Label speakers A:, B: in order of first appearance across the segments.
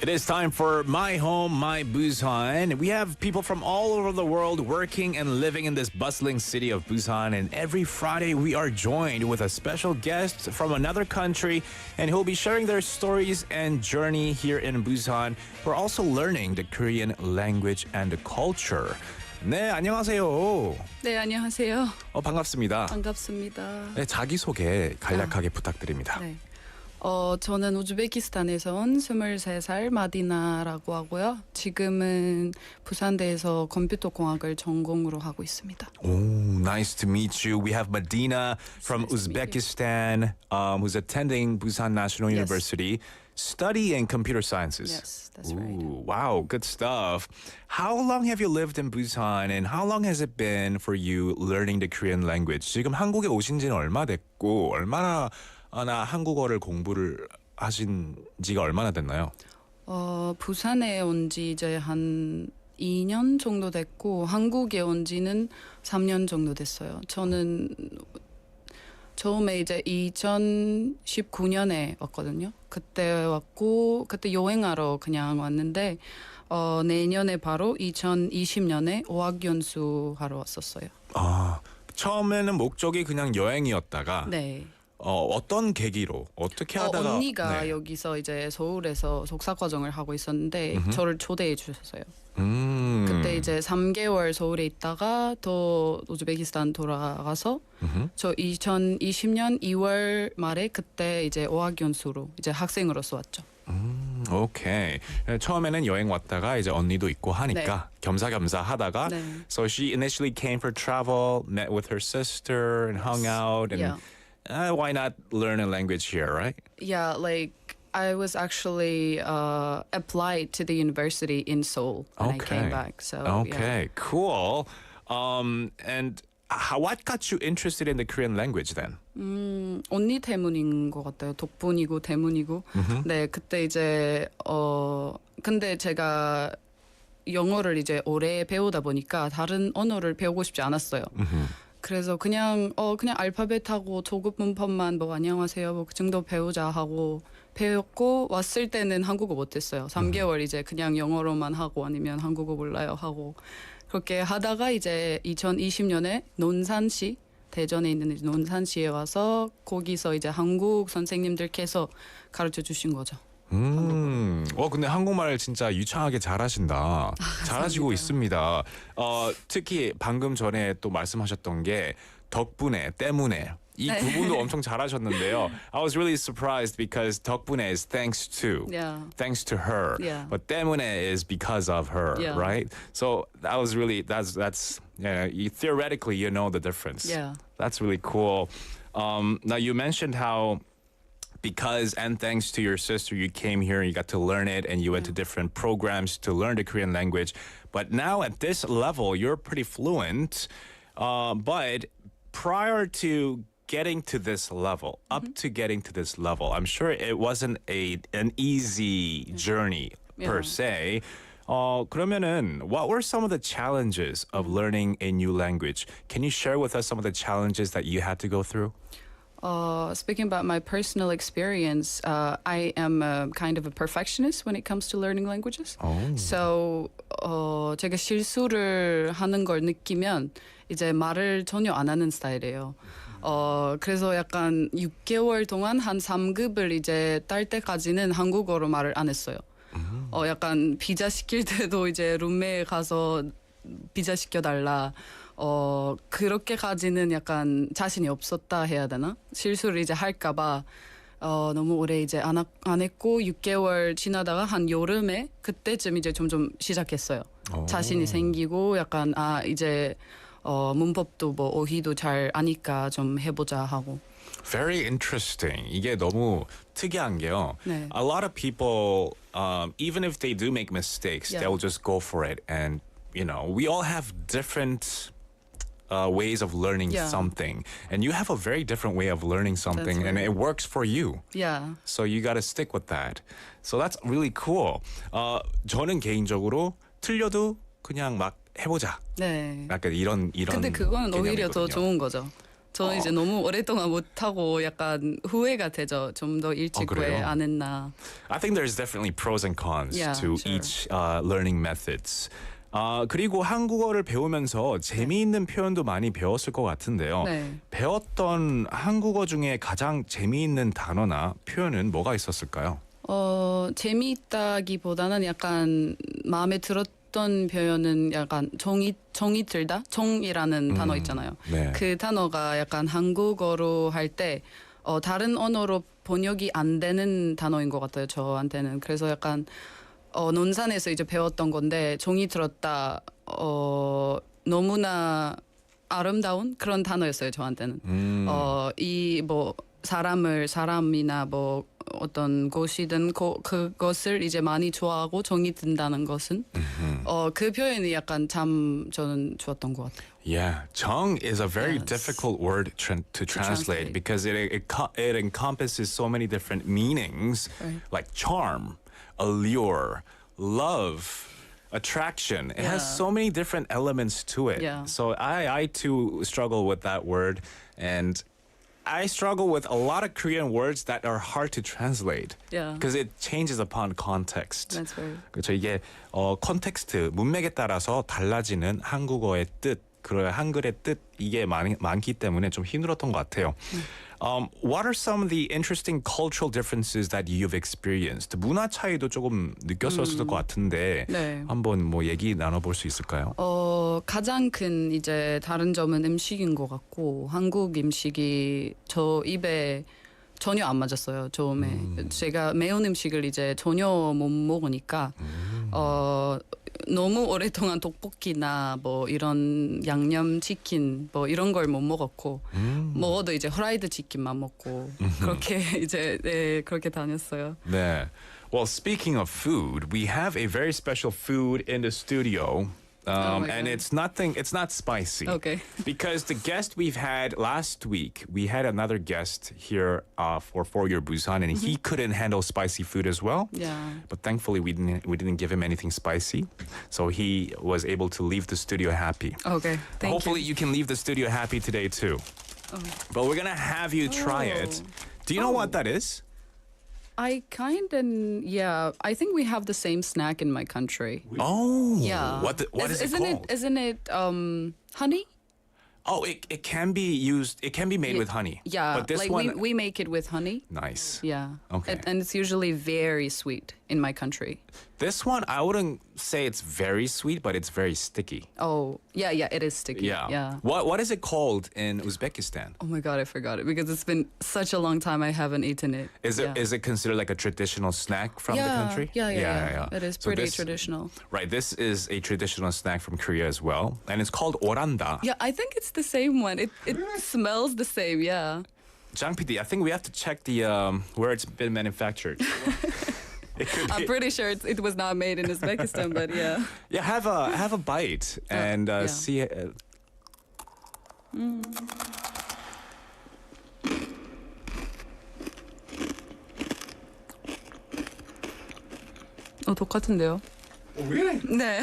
A: It is time for My Home, My Busan. We have people from all over the world working and living in this bustling city of Busan. And every Friday, we are joined with a special guest from another country, and who'll be sharing their stories and journey here in Busan. We're also learning the Korean language and the culture. 네, 안녕하세요.
B: 네, 안녕하세요.
A: 반갑습니다.
B: 반갑습니다.
A: 네, 자기소개 간략하게 부탁드립니다.
B: 네. 저는 우즈베키스탄에서 온 23살 마디나라고 하고요. 지금은 부산대에서 컴퓨터공학을 전공으로 하고 있습니다.
A: Oh, nice to meet you. We have Medina from Uzbekistan, who's attending Busan National University, studying computer sciences.
B: Yes, that's right.
A: Wow, good stuff. How long have you lived in Busan, and how long has it been for you learning the Korean language? 지금 한국에 오신 지는 얼마 됐고, 얼마나 한국어를 공부를 하신 지가 얼마나 됐나요?
B: 부산에 온 지 이제 한 2년 정도 됐고 한국에 온 지는 3년 정도 됐어요. 저는 처음에 이제 2019년에 왔거든요. 그때 왔고 그때 여행하러 그냥 왔는데 내년에 바로 2020년에 어학연수 하러 왔었어요.
A: 아, 처음에는 목적이 그냥 여행이었다가
B: 네.
A: 어떤 계기로 어떻게 하다가
B: 언니가 여기서 이제 서울에서 석사과정을 하고 있었는데 저를 초대해 주셨어요. 그때 이제 3개월 서울에 있다가 또 우즈베키스탄 돌아가서 저 2020년 2월 말에 그때 이제 어학연수로 이제 학생으로서 왔죠.
A: 오케이. 처음에는 여행 왔다가 이제 언니도 있고 하니까 겸사겸사 하다가 So she initially came for travel, met with her sister and hung out and why not learn a language here, right?
B: Yeah, like I was actually applied to the university in Seoul when I came back. So
A: okay, cool. And what got you interested in the Korean language then?
B: 언니 때문인 것 같아요. 덕분이고 때문이고. 네, 그때 이제 근데 제가 영어를 이제 오래 배우다 보니까 다른 언어를 배우고 싶지 않았어요. 그래서 그냥 알파벳하고 조급 문법만 뭐 안녕하세요 뭐 그 정도 배우자 하고 배웠고 왔을 때는 한국어 못했어요. 3개월 이제 그냥 영어로만 하고 아니면 한국어 몰라요 하고 그렇게 하다가 이제 2020년에 논산시 대전에 있는 논산시에 와서 거기서 이제 한국 선생님들께서 가르쳐 주신 거죠.
A: 근데 한국말 진짜 유창하게 잘하신다. 잘하시고 있습니다. 특히 방금 전에 또 말씀하셨던 게 덕분에, 때문에 이 구분도 엄청 잘하셨는데요. I was really surprised because 덕분에 is thanks to, thanks to her, but 때문에 is because of her, right? So that was really that's theoretically you know the difference. Yeah, that's really cool. Now you mentioned how. Because and thanks to your sister, you came here, you got to learn it, and you went to different programs to learn the Korean language. But now at this level, you're pretty fluent. But prior to getting to this level, up to getting to this level, I'm sure it wasn't an easy journey per se. 그러면은 what were some of the challenges of learning a new language? Can you share with us some of the challenges that you had to go through?
B: Speaking about my personal experience, I am kind of a perfectionist when it comes to learning languages. So 제가 실수를 하는 걸 느끼면 이제 말을 전혀 안 하는 스타일이에요. 그래서 약간 6개월 동안 한 3급을 이제 딸 때까지는 한국어로 말을 안 했어요. 약간 비자 시킬 때도 이제 룸메에 가서 비자 시켜달라. 그렇게까지는 약간 자신이 없었다 해야 되나? 실수를 이제 할까봐 너무 오래 이제 안 했고 6개월 지나다가 한 여름에 그때쯤 이제 점점 시작했어요. 자신이 생기고 약간 이제 문법도 뭐 어휘도 잘 아니까 좀 해보자 하고.
A: Very interesting. 이게 너무 특이한 게요. A lot of people, even if they do make mistakes, they'll just go for it. And you know, we all have different ways of learning something, and you have a very different way of learning something, and it works for you. Yeah. So you got to stick with that. So that's really cool. 저는 개인적으로 틀려도 그냥 막 해보자. 네. 약간 이런.
B: 근데 그거는 오히려 더 좋은 거죠. 저는 이제 너무 오랫동안 못하고 약간 후회가 되죠. 좀 더 일찍 왜
A: 그래요?
B: 안 했나.
A: I think there's definitely pros and cons
B: Yeah,
A: to
B: sure.
A: each learning methods. 그리고 한국어를 배우면서 재미있는 표현도 많이 배웠을 것 같은데요.
B: 네.
A: 배웠던 한국어 중에 가장 재미있는 단어나 표현은 뭐가 있었을까요?
B: 재미있다기보다는 약간 마음에 들었던 표현은 약간 정이 들다? 정이라는 단어 있잖아요.
A: 네.
B: 그 단어가 약간 한국어로 할 때 다른 언어로 번역이 안 되는 단어인 것 같아요. 저한테는. 그래서 약간 논산에서 이제 배웠던 건데 정이 들었다. 너무나 아름다운 그런 단어였어요. 저한테는. 이 뭐 사람이나 뭐 어떤 곳이든 그것을 이제 많이 좋아하고 정이 든다는 것은 그 표현이 약간 참 저는 좋았던 것 같아요.
A: Yeah, 정 is a very
B: Yes.
A: difficult word to translate
B: translate.
A: because it encompasses so many different meanings,
B: Right.
A: like charm, allure, love, attraction. It has
B: Yeah.
A: so many different elements to it.
B: Yeah.
A: So I too struggle with that word, and I struggle with a lot of Korean words that are hard to translate
B: Yeah.
A: because it changes upon context.
B: That's right.
A: 그렇죠. 이게 컨텍스트, 문맥에 따라서 달라지는 한국어의 뜻, 그 한글의 뜻 이게 많기 때문에 좀 힘들었던 것 같아요. What are some of the interesting cultural differences that you've experienced? 문화 차이도 조금 느꼈었을 것 같은데
B: 네.
A: 한번 뭐 얘기 나눠볼 수 있을까요?
B: 가장 큰 이제 다른 점은 음식인 것 같고 한국 음식이 저 입에 전혀 안 맞았어요. 처음에 제가 매운 음식을 이제 전혀 못 먹으니까 너무 오랫동안 떡볶이나 뭐 이런 양념 치킨 뭐 이런 걸 못 먹었고 먹어도 이제 프라이드 치킨만 먹고 그렇게 이제 네, 그렇게 다녔어요.
A: 네. Well, speaking of food, we have a very special food in the studio.
B: Oh my
A: And
B: God.
A: it's not spicy.
B: Okay.
A: Because the guest we've had last week, we had another guest here for your Busan, and he couldn't handle spicy food as well.
B: Yeah.
A: But thankfully, we didn't give him anything spicy, so he was able to leave the studio happy.
B: Okay. Thank
A: Hopefully,
B: you.
A: you can leave the studio happy today too. But we're gonna have you try it. Do you know what that is?
B: I I think we have the same snack in my country.
A: Oh,
B: Yeah.
A: What is it
B: isn't
A: called?
B: Isn't it honey?
A: Oh, it can be used. It can be made with honey.
B: Yeah,
A: but this
B: like
A: one,
B: we make it with honey.
A: nice.
B: Yeah.
A: Okay.
B: And it's usually very sweet in my country.
A: This one, I wouldn't say it's very sweet, but it's very sticky.
B: Oh, yeah, it is sticky. Yeah.
A: What is it called in Uzbekistan?
B: Oh my god, I forgot it because it's been such a long time I haven't eaten it.
A: Is
B: Yeah.
A: it considered like a traditional snack from the country?
B: Yeah. It is
A: So
B: pretty
A: this-
B: traditional.
A: Right, this is a traditional snack from Korea as well, and it's called oranda.
B: Yeah, I think it's the same one. It smells the same. Yeah.
A: Jang PD, I think we have to check the where it's been manufactured. It could
B: I'm
A: be-
B: pretty sure it was not made in Uzbekistan, but yeah.
A: Yeah, have a bite and
B: yeah.
A: see.
B: 똑같은데요?
A: Oh, really?
B: 네.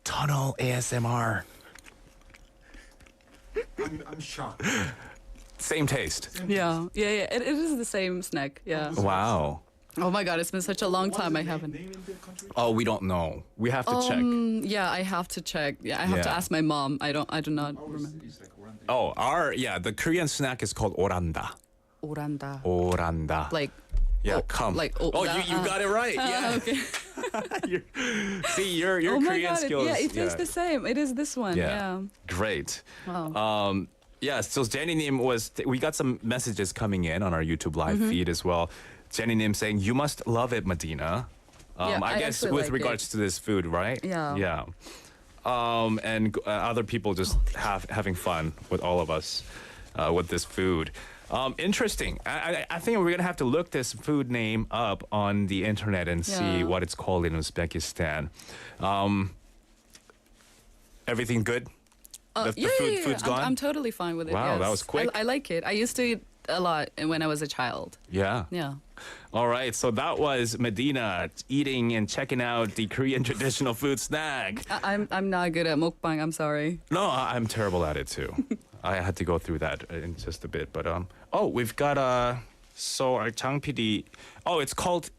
A: Tunnel ASMR.
C: I'm shocked.
A: Same taste.
B: Yeah. It is the same snack. Yeah.
A: Wow.
B: Oh my god, it's been such a long time I
C: Name
B: haven't.
C: in the country?
A: Oh, we don't know. We have to check.
B: Yeah, I have to check. Yeah, I have to
A: Yeah.
B: ask my mom. I do not remember.
C: It's like around
A: Oh, the Korean snack is called oranda.
B: Oranda.
A: Oranda.
B: Like
A: yeah,
B: oh,
A: come.
B: like
A: you got it right. Yeah.
B: okay.
A: See, your
B: Oh my
A: Korean
B: god.
A: skills.
B: Yeah, it tastes the same. It is this one. Yeah.
A: Great.
B: Wow.
A: Yeah, so Jenny Nim we got some messages coming in on our YouTube live
B: Mm-hmm.
A: feed as well. Jenny Nim saying, "You must love it, Medina."
B: Yeah,
A: I
B: I
A: guess
B: actually
A: with
B: like
A: regards to this food, right?
B: Yeah.
A: Yeah. And other people just having fun with all of us with this food. Interesting. I think we're gonna have to look this food name up on the internet and see
B: Yeah.
A: what it's called in Uzbekistan. Everything good? The food's gone?
B: I'm totally fine with it.
A: Wow, that
B: yes.
A: was quick.
B: I like it. I used to eat a lot when I was a child.
A: Yeah.
B: Yeah.
A: All right, so that was Medina eating and checking out the Korean traditional food snack.
B: I'm not good at mukbang. I'm sorry.
A: No, I'm terrible at it too. I had to go through that in just a bit, but we've got so our Chang PD. Oh, it's called.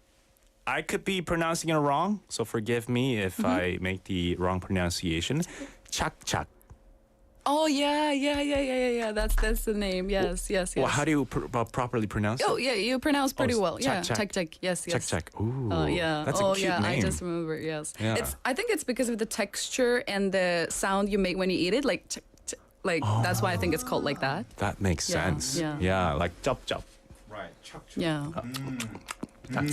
A: I could be pronouncing it wrong, so forgive me if I make the wrong pronunciation. Chak.
B: Oh yeah. That's the name. Yes.
A: Well, how do you properly pronounce
B: Oh
A: it?
B: yeah, you pronounce pretty well. Yeah,
A: Chak.
B: check. Yes.
A: Chak. Ooh,
B: Yeah.
A: that's a cute name.
B: I just remember. Yes.
A: Yeah.
B: I think it's because of the texture and the sound you make when you eat it. Like, like that's why I think it's called like that.
A: That makes
B: Yeah,
A: sense.
B: yeah.
A: Like chop.
C: Right. Chuk.
B: Yeah.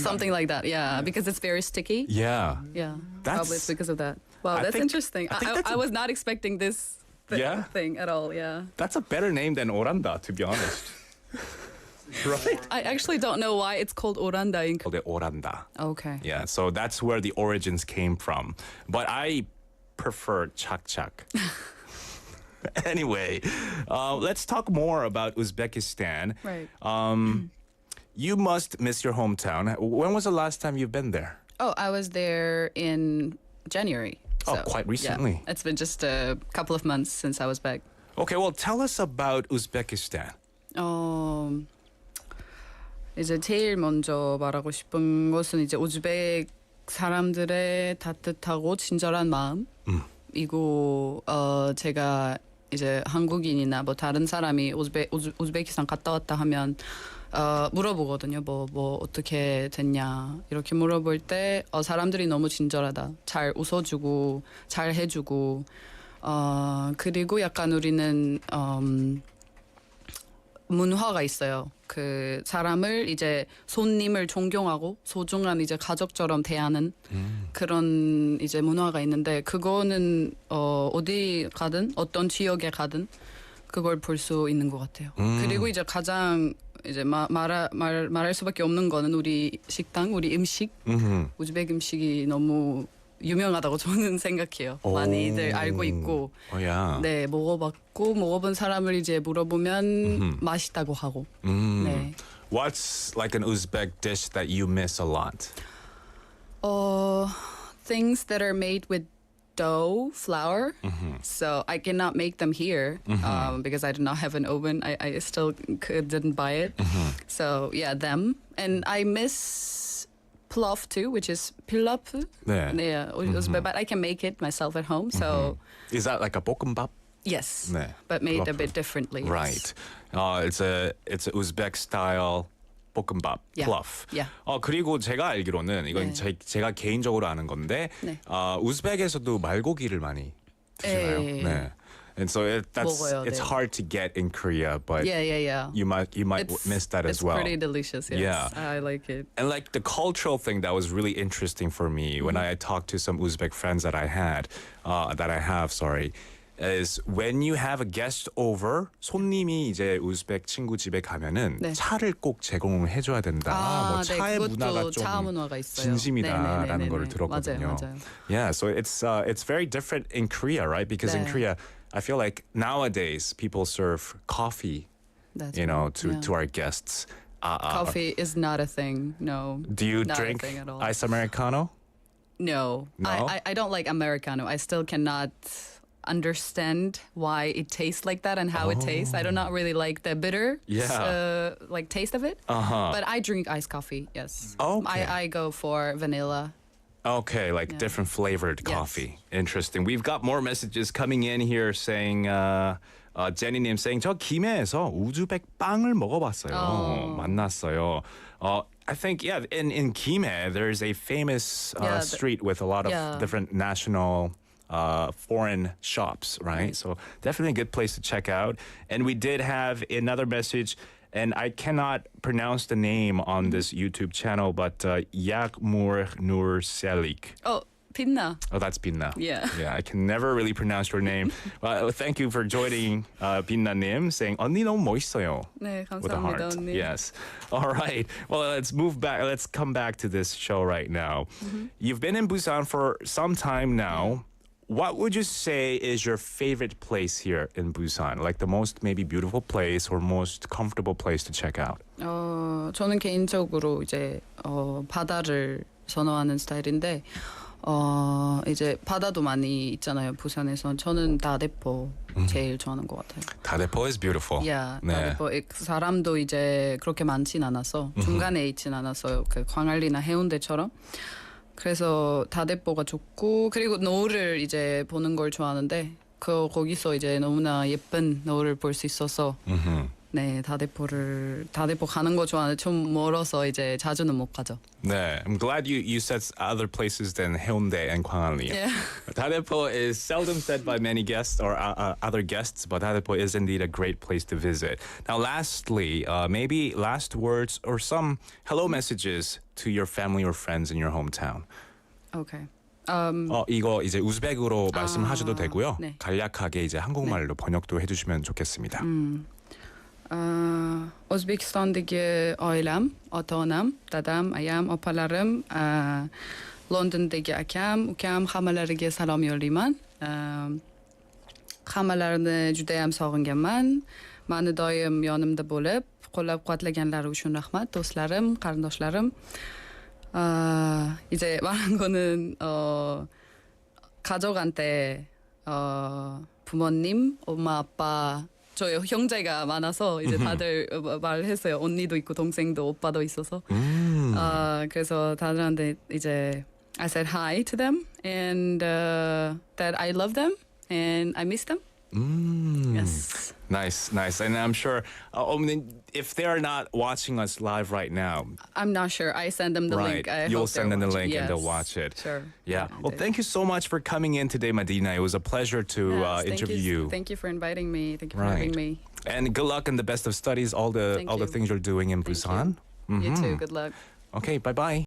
B: Something like that. Yeah, because it's very sticky.
A: Yeah.
B: Yeah.
A: That's-
B: Probably it's because of that. Wow,
A: I
B: that's
A: think-
B: interesting.
A: I think that's
B: I
A: a-
B: was not expecting this
A: Yeah?
B: thing at all. Yeah.
A: That's a better name than Oranda, to be honest. Right?
B: I actually don't know why it's called Oranda in
A: Called it Oranda.
B: Okay.
A: Yeah, so that's where the origins came from. But I prefer chak. Anyway, let's talk more about Uzbekistan.
B: Right.
A: You must miss your hometown. When was the last time you've been there?
B: Oh, I was there in January.
A: Oh, quite recently.
B: Yeah. It's been just a couple of months since I was back.
A: Okay, well, tell us about Uzbekistan.
B: 이제 제일 먼저 말하고 싶은 것은 이제 우즈벡 사람들의 따뜻하고 친절한 마음이고 제가 이제 한국인이나 뭐 다른 사람이 우즈베키스탄 갔다 왔다 하면 물어보거든요. 뭐 어떻게 됐냐 이렇게 물어볼 때 사람들이 너무 친절하다. 잘 웃어주고 잘 해주고 그리고 약간 우리는 문화가 있어요. 그 사람을 이제 손님을 존경하고 소중한 이제 가족처럼 대하는 그런 이제 문화가 있는데 그거는 어디 가든 어떤 지역에 가든 그걸 볼 수 있는 것 같아요. 그리고 이제 가장 이제 말할 수밖에 없는 거는 우리 식당, 우리 음식, 우즈벡 음식이 너무 유명하다고 저는 생각해요. 많이들 알고 있고, 네 먹어본 사람을 이제 물어보면 맛있다고 하고. 네.
A: What's like an Uzbek dish that you miss a lot?
B: Things that are made with dough, flour. So I cannot make them here because I do not have an oven. I still didn't buy it. So yeah, them. And I miss pilaf too, which is pilaf.
A: 네.
B: Yeah, but I can make it myself at home. So
A: Is that like a 볶음밥?
B: yes,
A: 네.
B: but made a
A: pilaf.
B: bit differently. yes.
A: Right. It's a Uzbek style 볶음밥,
B: Yeah.
A: pilaf.
B: Yeah.
A: 그리고 제가 알기로는 이건
B: 네.
A: 제가 개인적으로 아는 건데
B: 네.
A: 우즈벡에서도 말고기를 많이 드시나요?
B: 예.
A: 네. And so
B: 먹어요,
A: it's
B: 네.
A: hard to get in Korea, but
B: Yeah.
A: you might miss that as well.
B: It's pretty delicious. Yes.
A: Yeah.
B: I like it.
A: And like the cultural thing that was really interesting for me when I talked to some Uzbek friends that I have, is when you have a guest over, 손님이 이제 우즈벡 친구 집에 가면은
B: 네.
A: 차를 꼭 제공을 해줘야 된다. 뭐
B: 네,
A: 차의
B: 그것도
A: 문화가 좀
B: 차 문화가 있어요.
A: 진심이다라는
B: 네네네네네.
A: 걸 들었거든요.
B: 맞아요.
A: Yeah, so it's very different in Korea, right? Because in
B: 네.
A: Korea, I feel like nowadays people serve coffee,
B: That's
A: you know,
B: right.
A: to our guests.
B: Coffee is not a thing. No.
A: Do you
B: not
A: drink
B: a thing at all.
A: ice americano?
B: No.
A: No?
B: I don't like Americano. I still cannot understand why it tastes like that and how it tastes. I do not really like the bitter like taste of it. But I drink iced coffee, yes.
A: Okay.
B: I go for vanilla.
A: Okay, like
B: Yeah.
A: different flavored
B: Yes.
A: coffee. Interesting. We've got more messages coming in here saying 제니님 saying 저 김해에서 우즈벡 빵을 먹어봤어요. 만났어요. I think in Kimhae there's a famous street with a lot of different national foreign shops, right? So definitely a good place to check out. And we did have another message, and I cannot pronounce the name on this YouTube channel, but Yakmur Nur Selik.
B: Oh, Pinna.
A: Oh, that's Binna.
B: Yeah.
A: Yeah, I can never really pronounce your name. Thank you for joining Binna-님, saying 언니 너무 멋있어요.
B: 네,
A: With a heart.
B: 감사합니다, 언니.
A: Yes. All right. Well, let's move back. Let's come back to this show right now. You've been in Busan for some time now. What would you say is your favorite place here in Busan? Like the most maybe beautiful place or most comfortable place to check out?
B: 저는 개인적으로 이제 바다를 선호하는 스타일인데 이제 바다도 많이 있잖아요. 부산에서 저는 다대포 제일 좋아하는 것 같아요.
A: 다대포 is beautiful.
B: Yeah,
A: 네.
B: 다대포 사람도 이제 그렇게 많진 않아서 중간에 있진 않았어요. 그 광안리나 해운대처럼. 그래서 다대포가 좋고 그리고 노을을 이제 보는 걸 좋아하는데 거기서 이제 너무나 예쁜 노을을 볼 수 있어서 네 다대포 가는 거 좋아하는데 좀 멀어서 이제 자주는 못 가죠.
A: 네, I'm glad you said other places than 해운대 and 광안리.
B: Yeah.
A: 다대포 is seldom said by many guests or other guests, but 다대포 is indeed a great place to visit. Now, lastly, maybe last words or some hello messages to your family or friends in your hometown.
B: Okay.
A: 이거 이제 우즈벡으로 말씀하셔도 되고요.
B: 네.
A: 간략하게 이제 한국말로 번역도 해주시면 좋겠습니다.
B: O'zbekistondagi oilam, ota-onam, dadam, ayam, opalarim, Londondagi akam, ukam hammalariga salom yo'llayman. Hammalarini judayam sog'inganman. Mani doim yonimda bo'lib, qo'llab-quvvatlaganlari uchun rahmat. Do'stlarim, qarindoshlarim. 이제 말한 거는 가족한테 부모님, 엄마, 아빠 저 형제가 많아서 이제 다들 말했어요. 언니도 있고 동생도 오빠도 있어서. 그래서 다들한테 이제 I said hi to them and that I love them and I miss them. Yes.
A: Nice. And I'm sure if they're not watching us live right now,
B: I'm not sure. I send them the link. I
A: you'll
B: hope
A: send them the
B: they're
A: link
B: watching.
A: and they'll
B: Yes.
A: watch it.
B: Sure.
A: Yeah. Well, thank you so much for coming in today, Medina. It was a pleasure to
B: Yes,
A: interview you.
B: Thank you for inviting me. Thank you for
A: Right.
B: having me.
A: And good luck and the best of studies, all the
B: Thank
A: all the
B: you.
A: things you're doing in
B: Thank
A: Busan.
B: You too. Good luck.
A: Okay, bye-bye.